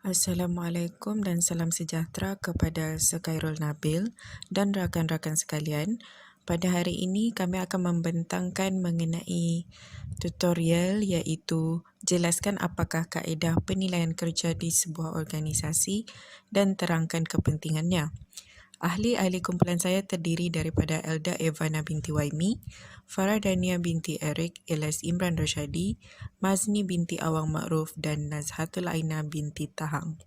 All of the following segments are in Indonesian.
Assalamualaikum dan salam sejahtera kepada Sekairul Nabil dan rakan-rakan sekalian. Pada hari ini kami akan membentangkan mengenai tutorial iaitu jelaskan apakah kaedah penilaian kerja di sebuah organisasi dan terangkan kepentingannya. Ahli-ahli kumpulan saya terdiri daripada Elda Evana binti Waimi, Farah Dania binti Eric alias Imran Roshadi, Mazni binti Awang Ma'ruf dan Nazhatul Aina binti Tahang.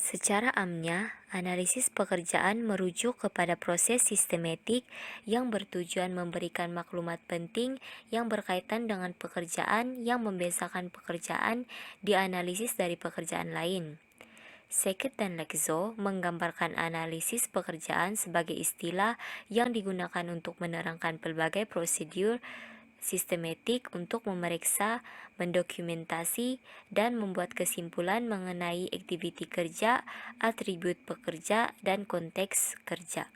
Secara amnya, analisis pekerjaan merujuk kepada proses sistematik yang bertujuan memberikan maklumat penting yang berkaitan dengan pekerjaan yang membezakan pekerjaan dianalisis dari pekerjaan lain. Sackett dan Lexo menggambarkan analisis pekerjaan sebagai istilah yang digunakan untuk menerangkan pelbagai prosedur sistematik untuk memeriksa, mendokumentasi, dan membuat kesimpulan mengenai aktiviti kerja, atribut pekerja, dan konteks kerja.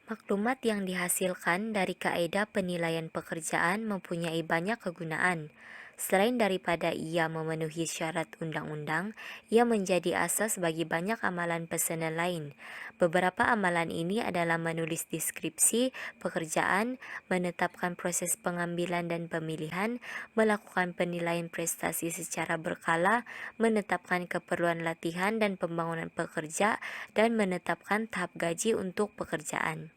Maklumat yang dihasilkan dari kaedah penilaian pekerjaan mempunyai banyak kegunaan. Selain daripada ia memenuhi syarat undang-undang, ia menjadi asas bagi banyak amalan personal lain. Beberapa amalan ini adalah menulis deskripsi pekerjaan, menetapkan proses pengambilan dan pemilihan, melakukan penilaian prestasi secara berkala, menetapkan keperluan latihan dan pembangunan pekerja, dan menetapkan tahap gaji untuk pekerjaan.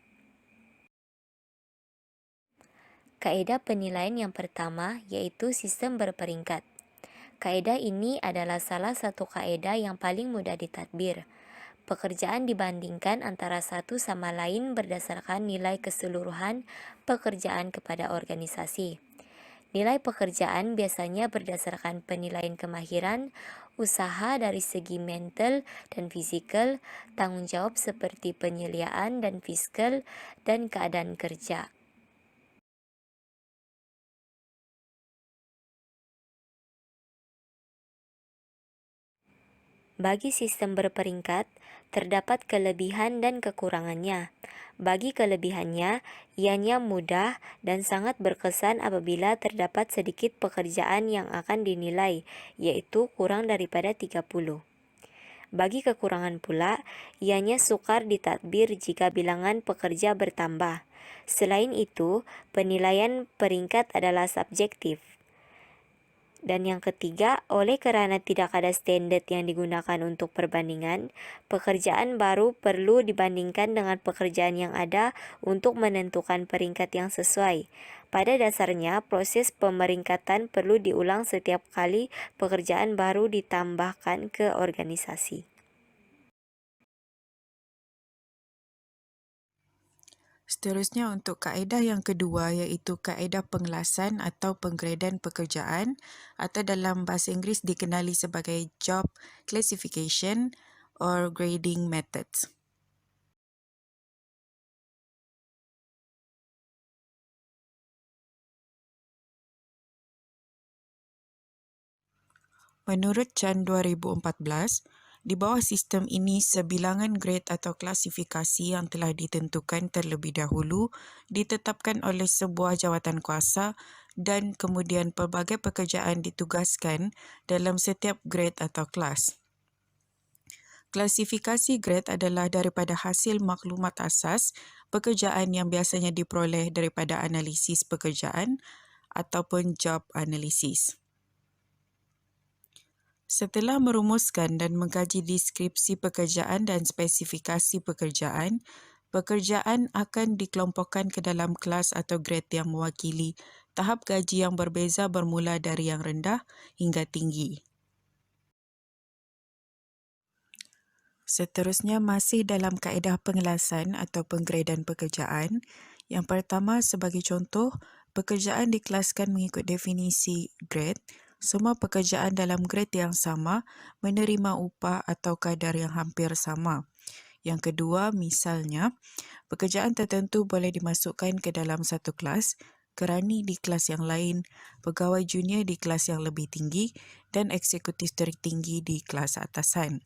Kaedah penilaian yang pertama yaitu sistem berperingkat. Kaedah ini adalah salah satu kaedah yang paling mudah ditadbir. Pekerjaan dibandingkan antara satu sama lain berdasarkan nilai keseluruhan pekerjaan kepada organisasi. Nilai pekerjaan biasanya berdasarkan penilaian kemahiran, usaha dari segi mental dan fisikal, tanggung jawab seperti penyediaan dan fiskal, dan keadaan kerja. Bagi sistem berperingkat, terdapat kelebihan dan kekurangannya. Bagi kelebihannya, ianya mudah dan sangat berkesan apabila terdapat sedikit pekerjaan yang akan dinilai, yaitu kurang daripada 30. Bagi kekurangan pula, ianya sukar ditadbir jika bilangan pekerja bertambah. Selain itu, penilaian peringkat adalah subjektif. Dan yang ketiga, oleh kerana tidak ada standard yang digunakan untuk perbandingan, pekerjaan baru perlu dibandingkan dengan pekerjaan yang ada untuk menentukan peringkat yang sesuai. Pada dasarnya, proses pemeringkatan perlu diulang setiap kali pekerjaan baru ditambahkan ke organisasi. Seterusnya untuk kaedah yang kedua iaitu kaedah pengelasan atau penggradan pekerjaan atau dalam bahasa Inggeris dikenali sebagai job classification or grading methods. Menurut CHAN 2014, di bawah sistem ini sebilangan grade atau klasifikasi yang telah ditentukan terlebih dahulu ditetapkan oleh sebuah jawatan kuasa dan kemudian pelbagai pekerjaan ditugaskan dalam setiap grade atau kelas. Klasifikasi grade adalah daripada hasil maklumat asas pekerjaan yang biasanya diperoleh daripada analisis pekerjaan ataupun job analysis. Setelah merumuskan dan mengkaji deskripsi pekerjaan dan spesifikasi pekerjaan, pekerjaan akan dikelompokkan ke dalam kelas atau grade yang mewakili tahap gaji yang berbeza bermula dari yang rendah hingga tinggi. Seterusnya masih dalam kaedah pengelasan atau penggradan pekerjaan. Yang pertama sebagai contoh, pekerjaan dikelaskan mengikut definisi grade. Semua pekerjaan dalam grade yang sama menerima upah atau kadar yang hampir sama. Yang kedua, misalnya, pekerjaan tertentu boleh dimasukkan ke dalam satu kelas, kerani di kelas yang lain, pegawai junior di kelas yang lebih tinggi dan eksekutif tertinggi di kelas atasan.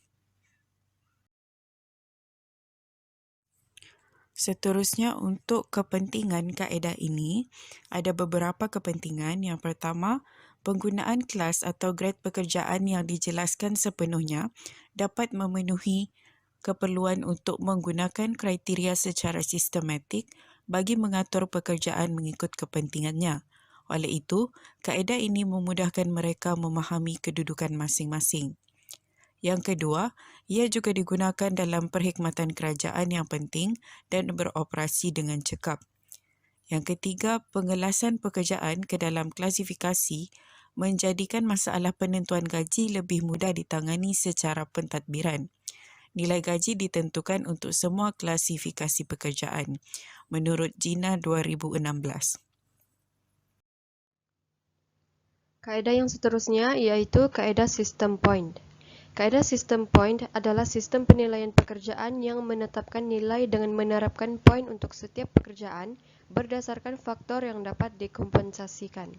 Seterusnya, untuk kepentingan kaedah ini, ada beberapa kepentingan. Yang pertama, penggunaan kelas atau grade pekerjaan yang dijelaskan sepenuhnya dapat memenuhi keperluan untuk menggunakan kriteria secara sistematik bagi mengatur pekerjaan mengikut kepentingannya. Oleh itu, kaedah ini memudahkan mereka memahami kedudukan masing-masing. Yang kedua, ia juga digunakan dalam perkhidmatan kerajaan yang penting dan beroperasi dengan cekap. Yang ketiga, pengelasan pekerjaan ke dalam klasifikasi menjadikan masalah penentuan gaji lebih mudah ditangani secara pentadbiran. Nilai gaji ditentukan untuk semua klasifikasi pekerjaan menurut JINA 2016. Kaedah yang seterusnya yaitu kaedah sistem point. Kaedah sistem point adalah sistem penilaian pekerjaan yang menetapkan nilai dengan menerapkan poin untuk setiap pekerjaan berdasarkan faktor yang dapat dikompensasikan.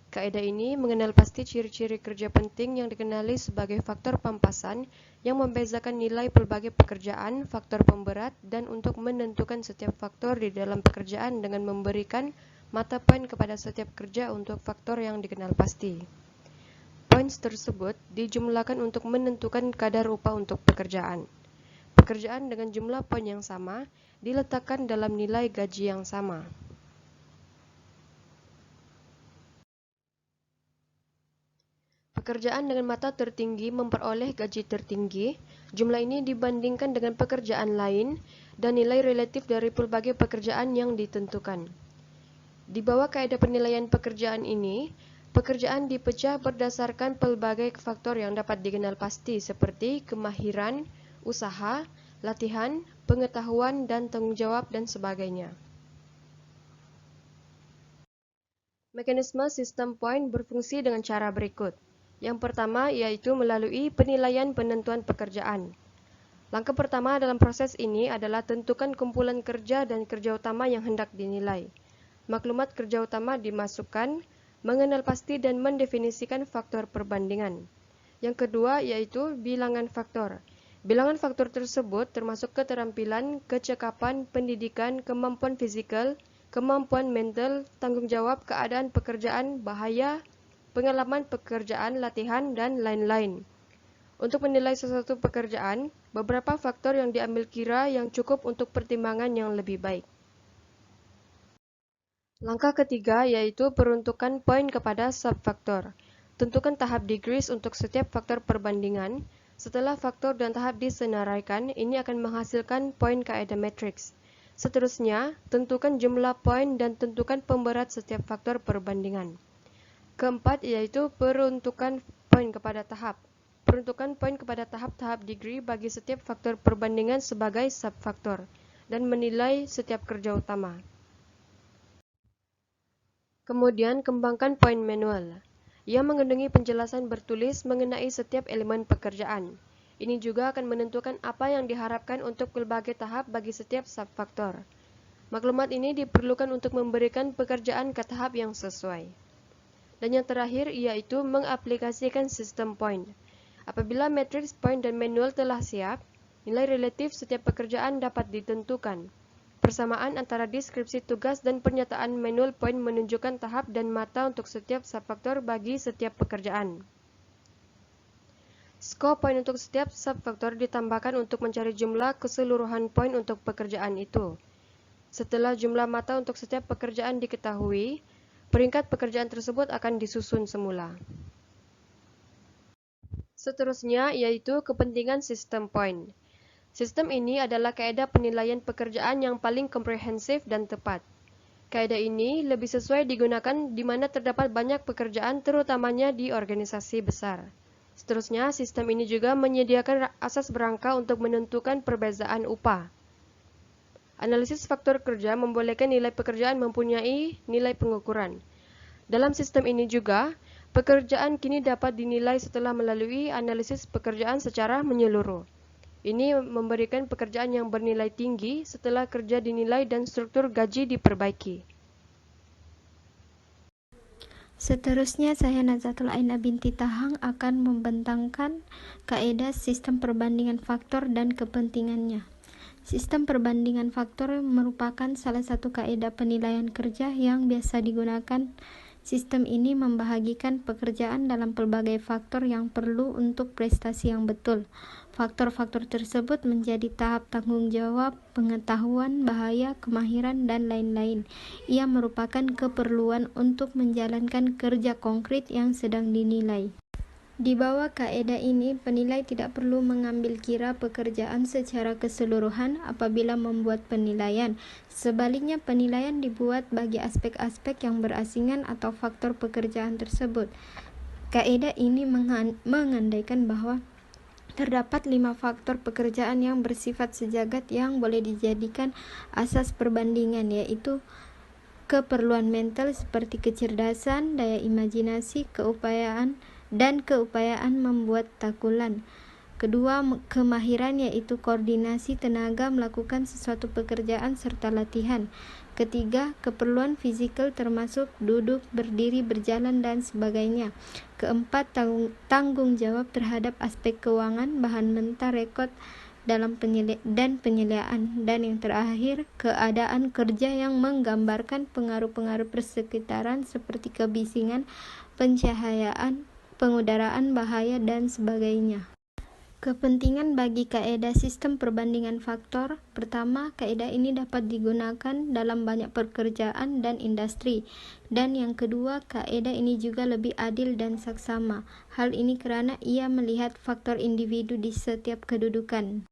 Kaedah ini mengenal pasti ciri-ciri kerja penting yang dikenali sebagai faktor pampasan yang membezakan nilai pelbagai pekerjaan, faktor pemberat, dan untuk menentukan setiap faktor di dalam pekerjaan dengan memberikan mata poin kepada setiap kerja untuk faktor yang dikenal pasti. Points tersebut dijumlahkan untuk menentukan kadar upah untuk pekerjaan. Pekerjaan dengan jumlah poin yang sama diletakkan dalam nilai gaji yang sama. Pekerjaan dengan mata tertinggi memperoleh gaji tertinggi. Jumlah ini dibandingkan dengan pekerjaan lain dan nilai relatif dari pelbagai pekerjaan yang ditentukan. Di bawah kaedah penilaian pekerjaan ini, pekerjaan dipecah berdasarkan pelbagai faktor yang dapat dikenal pasti seperti kemahiran, usaha, latihan, pengetahuan, dan tanggung jawab, dan sebagainya. Mekanisme sistem poin berfungsi dengan cara berikut. Yang pertama yaitu melalui penilaian penentuan pekerjaan. Langkah pertama dalam proses ini adalah tentukan kumpulan kerja dan kerja utama yang hendak dinilai. Maklumat kerja utama dimasukkan, mengenal pasti dan mendefinisikan faktor perbandingan. Yang kedua yaitu bilangan faktor. Bilangan faktor tersebut termasuk keterampilan, kecekapan, pendidikan, kemampuan fisikal, kemampuan mental, tanggung jawab, keadaan pekerjaan, bahaya, pengalaman pekerjaan, latihan, dan lain-lain. Untuk menilai sesuatu pekerjaan, beberapa faktor yang diambil kira yang cukup untuk pertimbangan yang lebih baik. Langkah ketiga yaitu peruntukan poin kepada subfaktor. Tentukan tahap degrees untuk setiap faktor perbandingan. Setelah faktor dan tahap disenaraikan, ini akan menghasilkan poin kaedah matriks. Seterusnya, tentukan jumlah poin dan tentukan pemberat setiap faktor perbandingan. Keempat yaitu peruntukan poin kepada tahap. Peruntukan poin kepada tahap-tahap degree bagi setiap faktor perbandingan sebagai subfaktor dan menilai setiap kerja utama. Kemudian kembangkan poin manual. Ia mengandungi penjelasan bertulis mengenai setiap elemen pekerjaan. Ini juga akan menentukan apa yang diharapkan untuk berbagai tahap bagi setiap subfaktor. Maklumat ini diperlukan untuk memberikan pekerjaan ke tahap yang sesuai. Dan yang terakhir yaitu mengaplikasikan sistem point. Apabila matriks point dan manual telah siap, nilai relatif setiap pekerjaan dapat ditentukan. Persamaan antara deskripsi tugas dan pernyataan manual point menunjukkan tahap dan mata untuk setiap subfaktor bagi setiap pekerjaan. Score point untuk setiap subfaktor ditambahkan untuk mencari jumlah keseluruhan poin untuk pekerjaan itu. Setelah jumlah mata untuk setiap pekerjaan diketahui, peringkat pekerjaan tersebut akan disusun semula. Seterusnya yaitu kepentingan sistem point. Sistem ini adalah kaedah penilaian pekerjaan yang paling komprehensif dan tepat. Kaedah ini lebih sesuai digunakan di mana terdapat banyak pekerjaan terutamanya di organisasi besar. Seterusnya, sistem ini juga menyediakan asas berangka untuk menentukan perbezaan upah. Analisis faktor kerja membolehkan nilai pekerjaan mempunyai nilai pengukuran. Dalam sistem ini juga, pekerjaan kini dapat dinilai setelah melalui analisis pekerjaan secara menyeluruh. Ini memberikan pekerjaan yang bernilai tinggi setelah kerja dinilai dan struktur gaji diperbaiki. Seterusnya, saya Nazatul Aina binti Tahang akan membentangkan kaedah sistem perbandingan faktor dan kepentingannya. Sistem perbandingan faktor merupakan salah satu kaidah penilaian kerja yang biasa digunakan. Sistem ini membahagikan pekerjaan dalam pelbagai faktor yang perlu untuk prestasi yang betul. Faktor-faktor tersebut menjadi tahap tanggung jawab, pengetahuan, bahaya, kemahiran, dan lain-lain. Ia merupakan keperluan untuk menjalankan kerja konkret yang sedang dinilai. Di bawah kaidah ini, penilai tidak perlu mengambil kira pekerjaan secara keseluruhan apabila membuat penilaian. Sebaliknya, penilaian dibuat bagi aspek-aspek yang berasingan atau faktor pekerjaan tersebut. Kaidah ini mengandaikan bahwa terdapat 5 faktor pekerjaan yang bersifat sejagat yang boleh dijadikan asas perbandingan, yaitu keperluan mental seperti kecerdasan, daya imajinasi, keupayaan membuat takulan. Kedua, kemahiran yaitu koordinasi tenaga melakukan sesuatu pekerjaan serta latihan. Ketiga, keperluan fisikal termasuk duduk, berdiri, berjalan, dan sebagainya. Keempat, tanggung jawab terhadap aspek keuangan, bahan mentah, rekod dalam penyeliaan. Dan yang terakhir, keadaan kerja yang menggambarkan pengaruh-pengaruh persekitaran seperti kebisingan, pencahayaan, pengudaraan, bahaya, dan sebagainya. Kepentingan bagi kaidah sistem perbandingan faktor. Pertama, kaidah ini dapat digunakan dalam banyak pekerjaan dan industri. Dan yang kedua, kaidah ini juga lebih adil dan saksama. Hal ini karena ia melihat faktor individu di setiap kedudukan.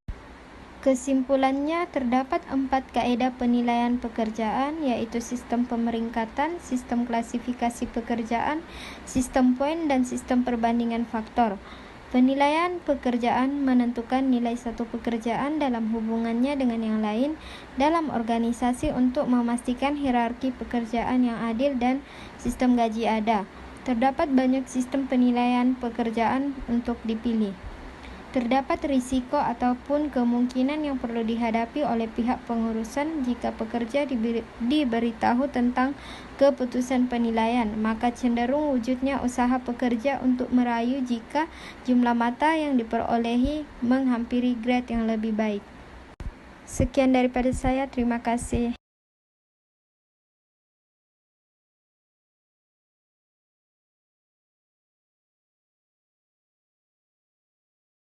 Kesimpulannya, terdapat 4 kaidah penilaian pekerjaan, yaitu sistem pemeringkatan, sistem klasifikasi pekerjaan, sistem poin, dan sistem perbandingan faktor. Penilaian pekerjaan menentukan nilai satu pekerjaan dalam hubungannya dengan yang lain dalam organisasi untuk memastikan hierarki pekerjaan yang adil dan sistem gaji ada. Terdapat banyak sistem penilaian pekerjaan untuk dipilih. Terdapat risiko ataupun kemungkinan yang perlu dihadapi oleh pihak pengurusan jika pekerja diberitahu tentang keputusan penilaian, maka cenderung wujudnya usaha pekerja untuk merayu jika jumlah mata yang diperolehi menghampiri grade yang lebih baik. Sekian daripada saya, terima kasih.